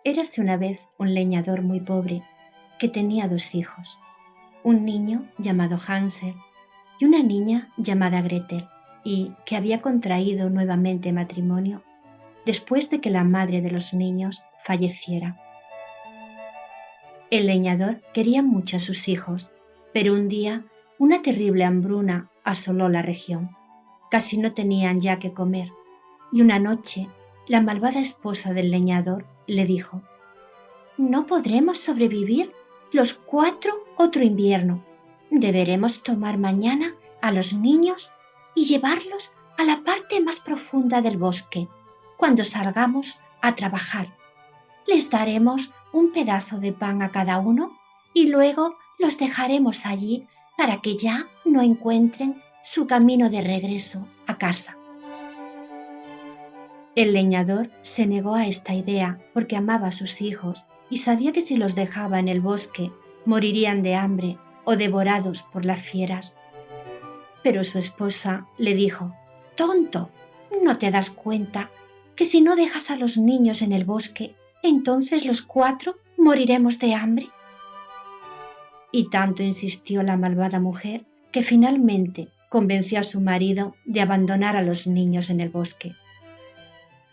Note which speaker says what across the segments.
Speaker 1: Érase una vez un leñador muy pobre que tenía 2 hijos, un niño llamado Hansel y una niña llamada Gretel, y que había contraído nuevamente matrimonio después de que la madre de los niños falleciera. El leñador quería mucho a sus hijos, pero un día una terrible hambruna asoló la región. Casi no tenían ya que comer, y una noche la malvada esposa del leñador le dijo: «No podremos sobrevivir los 4 otro invierno. Deberemos tomar mañana a los niños y llevarlos a la parte más profunda del bosque cuando salgamos a trabajar. Les daremos un pedazo de pan a cada uno y luego los dejaremos allí para que ya no encuentren su camino de regreso a casa». El leñador se negó a esta idea porque amaba a sus hijos y sabía que si los dejaba en el bosque morirían de hambre o devorados por las fieras. Pero su esposa le dijo: «Tonto, ¿no te das cuenta que si no dejas a los niños en el bosque, entonces los 4 moriremos de hambre?» Y tanto insistió la malvada mujer que finalmente convenció a su marido de abandonar a los niños en el bosque.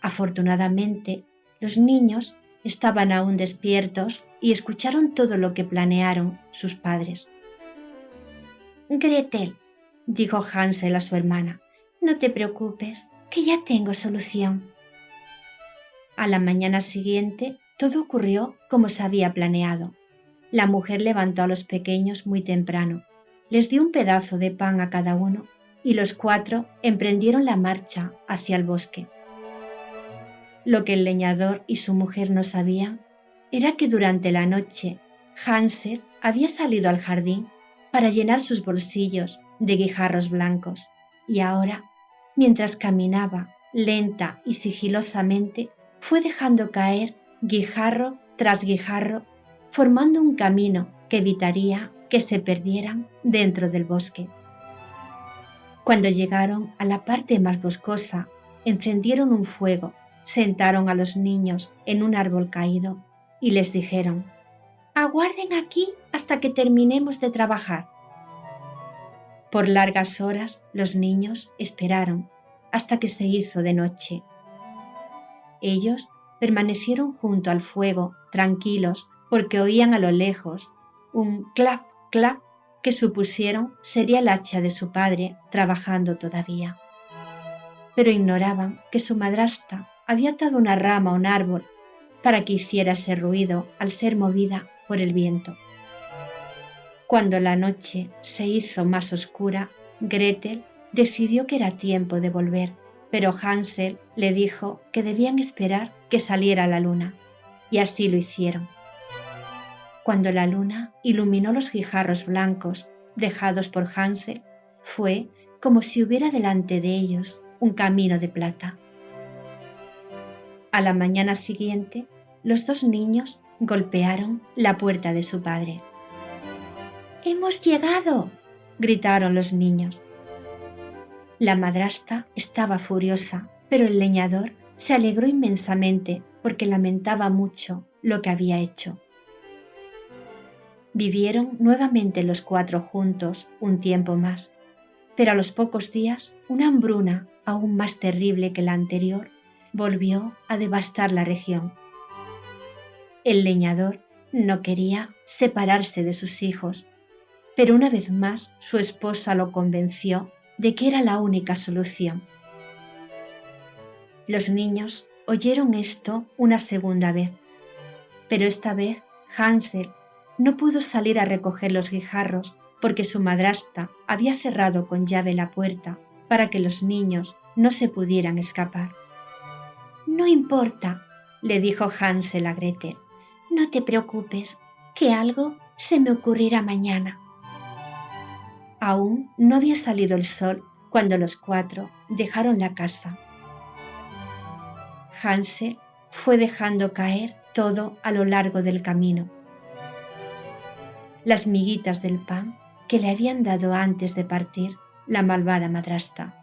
Speaker 1: Afortunadamente, los niños estaban aún despiertos y escucharon todo lo que planearon sus padres. «Gretel», dijo Hansel a su hermana, «no te preocupes, que ya tengo solución». A la mañana siguiente todo ocurrió como se había planeado. La mujer levantó a los pequeños muy temprano, les dio un pedazo de pan a cada uno y los 4 emprendieron la marcha hacia el bosque. Lo que el leñador y su mujer no sabían era que durante la noche Hansel había salido al jardín para llenar sus bolsillos de guijarros blancos y ahora, mientras caminaba lenta y sigilosamente, fue dejando caer guijarro tras guijarro, formando un camino que evitaría que se perdieran dentro del bosque. Cuando llegaron a la parte más boscosa, encendieron un fuego, sentaron a los niños en un árbol caído y les dijeron: «Aguarden aquí hasta que terminemos de trabajar». Por largas horas los niños esperaron hasta que se hizo de noche. Ellos permanecieron junto al fuego, tranquilos, porque oían a lo lejos un clap, clap que supusieron sería el hacha de su padre trabajando todavía. Pero ignoraban que su madrastra había atado una rama a un árbol para que hiciera ese ruido al ser movida por el viento. Cuando la noche se hizo más oscura, Gretel decidió que era tiempo de volver, pero Hansel le dijo que debían esperar que saliera la luna, y así lo hicieron. Cuando la luna iluminó los guijarros blancos dejados por Hansel, fue como si hubiera delante de ellos un camino de plata. A la mañana siguiente, los 2 niños golpearon la puerta de su padre. «¡Hemos llegado!», gritaron los niños. La madrastra estaba furiosa, pero el leñador se alegró inmensamente porque lamentaba mucho lo que había hecho. Vivieron nuevamente los 4 juntos un tiempo más, pero a los pocos días una hambruna aún más terrible que la anterior volvió a devastar la región. El leñador no quería separarse de sus hijos, pero una vez más su esposa lo convenció de que era la única solución. Los niños oyeron esto una segunda vez, pero esta vez Hansel no pudo salir a recoger los guijarros porque su madrastra había cerrado con llave la puerta para que los niños no se pudieran escapar. «No importa», le dijo Hansel a Gretel, «no te preocupes, que algo se me ocurrirá mañana». Aún no había salido el sol cuando los 4 dejaron la casa. Hansel fue dejando caer todo a lo largo del camino. Las miguitas del pan que le habían dado antes de partir la malvada madrastra.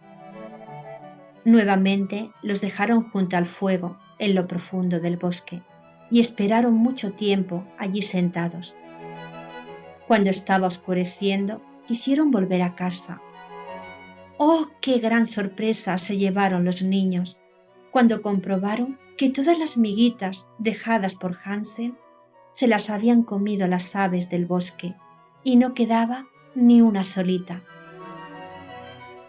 Speaker 1: Nuevamente los dejaron junto al fuego en lo profundo del bosque, y esperaron mucho tiempo allí sentados. Cuando estaba oscureciendo, quisieron volver a casa. ¡Oh, qué gran sorpresa se llevaron los niños cuando comprobaron que todas las miguitas dejadas por Hansel se las habían comido las aves del bosque y no quedaba ni una solita!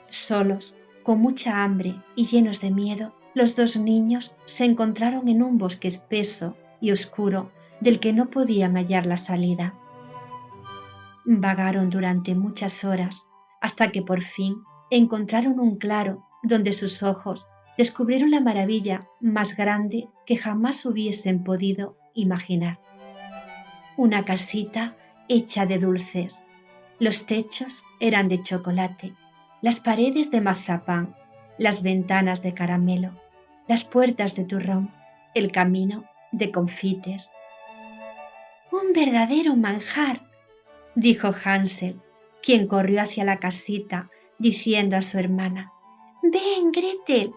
Speaker 1: Solos, con mucha hambre y llenos de miedo, los dos niños se encontraron en un bosque espeso y oscuro del que no podían hallar la salida. Vagaron durante muchas horas hasta que por fin encontraron un claro donde sus ojos descubrieron la maravilla más grande que jamás hubiesen podido imaginar. Una casita hecha de dulces. Los techos eran de chocolate, las paredes de mazapán, las ventanas de caramelo, las puertas de turrón, el camino de confites. ¡Un verdadero manjar!, dijo Hansel, quien corrió hacia la casita diciendo a su hermana: «Ven, Gretel,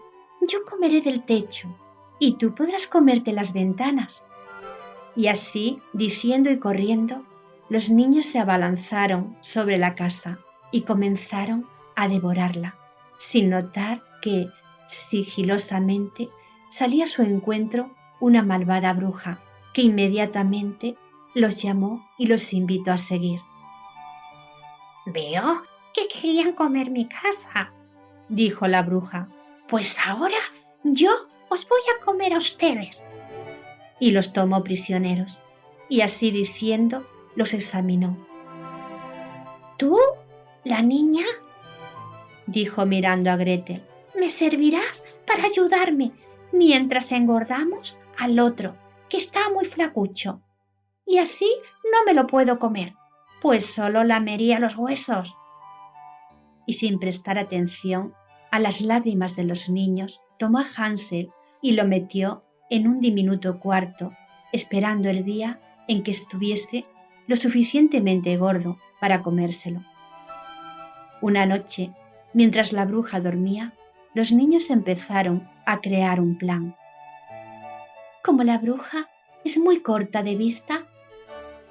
Speaker 1: yo comeré del techo y tú podrás comerte las ventanas». Y así, diciendo y corriendo, los niños se abalanzaron sobre la casa y comenzaron a devorarla, sin notar que, sigilosamente, salía a su encuentro una malvada bruja que inmediatamente los llamó y los invitó a seguir.
Speaker 2: «Veo que querían comer mi casa»,
Speaker 1: dijo la bruja.
Speaker 2: «Pues ahora yo os voy a comer a ustedes».
Speaker 1: Y los tomó prisioneros, y así diciendo los examinó.
Speaker 2: «¿Tú, la niña?»,
Speaker 1: dijo mirando a Gretel.
Speaker 2: «me servirás para ayudarme mientras engordamos al otro, que está muy flacucho. Y así no me lo puedo comer, pues solo lamería los huesos».
Speaker 1: Y sin prestar atención a las lágrimas de los niños, tomó a Hansel y lo metió en un diminuto cuarto, esperando el día en que estuviese lo suficientemente gordo para comérselo. Una noche, mientras la bruja dormía, los niños empezaron a crear un plan. «Como la bruja es muy corta de vista»,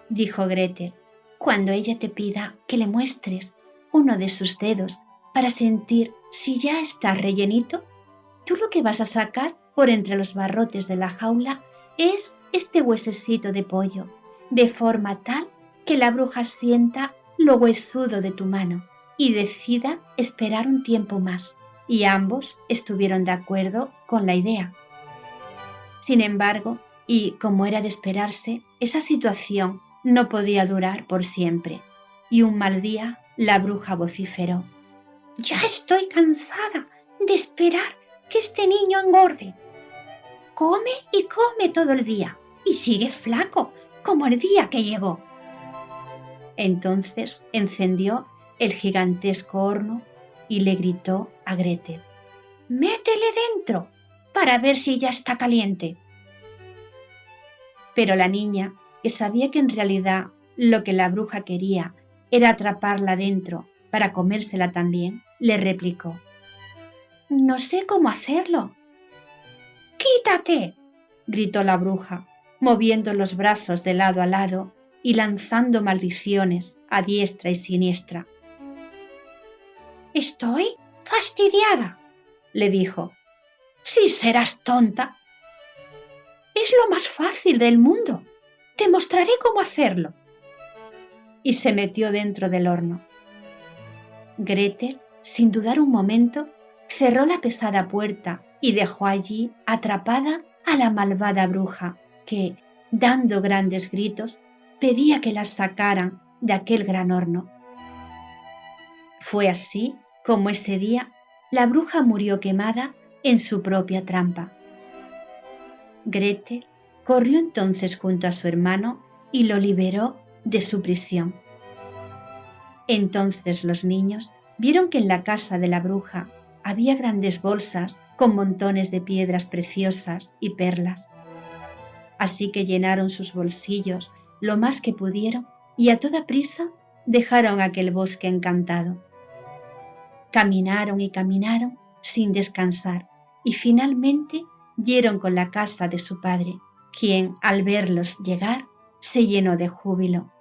Speaker 1: dijo Gretel, «cuando ella te pida que le muestres uno de sus dedos para sentir si ya está rellenito, tú lo que vas a sacar por entre los barrotes de la jaula es este huesecito de pollo, de forma tal que la bruja sienta lo huesudo de tu mano y decida esperar un tiempo más». Y ambos estuvieron de acuerdo con la idea. Sin embargo, y como era de esperarse, esa situación no podía durar por siempre, y un mal día la bruja vociferó:
Speaker 2: «Ya estoy cansada de esperar que este niño engorde. Come y come todo el día y sigue flaco como el día que llegó».
Speaker 1: Entonces encendió el gigantesco horno y le gritó a Gretel:
Speaker 2: «Métele dentro para ver si ya está caliente».
Speaker 1: Pero la niña, que sabía que en realidad lo que la bruja quería era atraparla dentro para comérsela también, le replicó:
Speaker 2: «No sé cómo hacerlo». «¡Quítate!»,
Speaker 1: gritó la bruja, moviendo los brazos de lado a lado y lanzando maldiciones a diestra y siniestra.
Speaker 2: «Estoy fastidiada»,
Speaker 1: le dijo.
Speaker 2: «Si serás tonta. Es lo más fácil del mundo. Te mostraré cómo hacerlo».
Speaker 1: Y se metió dentro del horno. Gretel, sin dudar un momento, cerró la pesada puerta y dejó allí atrapada a la malvada bruja que, dando grandes gritos, pedía que las sacaran de aquel gran horno. Fue así como ese día la bruja murió quemada en su propia trampa. Gretel corrió entonces junto a su hermano y lo liberó de su prisión. Entonces los niños vieron que en la casa de la bruja había grandes bolsas con montones de piedras preciosas y perlas. Así que llenaron sus bolsillos lo más que pudieron y a toda prisa dejaron aquel bosque encantado. Caminaron y caminaron sin descansar y finalmente dieron con la casa de su padre, quien al verlos llegar se llenó de júbilo,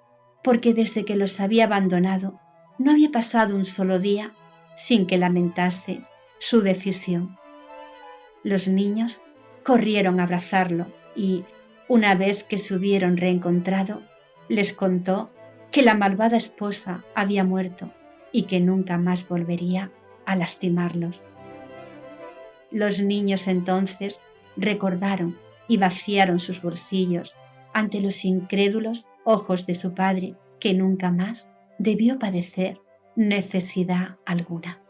Speaker 1: porque desde que los había abandonado no había pasado un solo día sin que lamentase su decisión. Los niños corrieron a abrazarlo y, una vez que se hubieron reencontrado, les contó que la malvada esposa había muerto y que nunca más volvería a lastimarlos. Los niños entonces recordaron y vaciaron sus bolsillos ante los incrédulos ojos de su padre, que nunca más debió padecer necesidad alguna.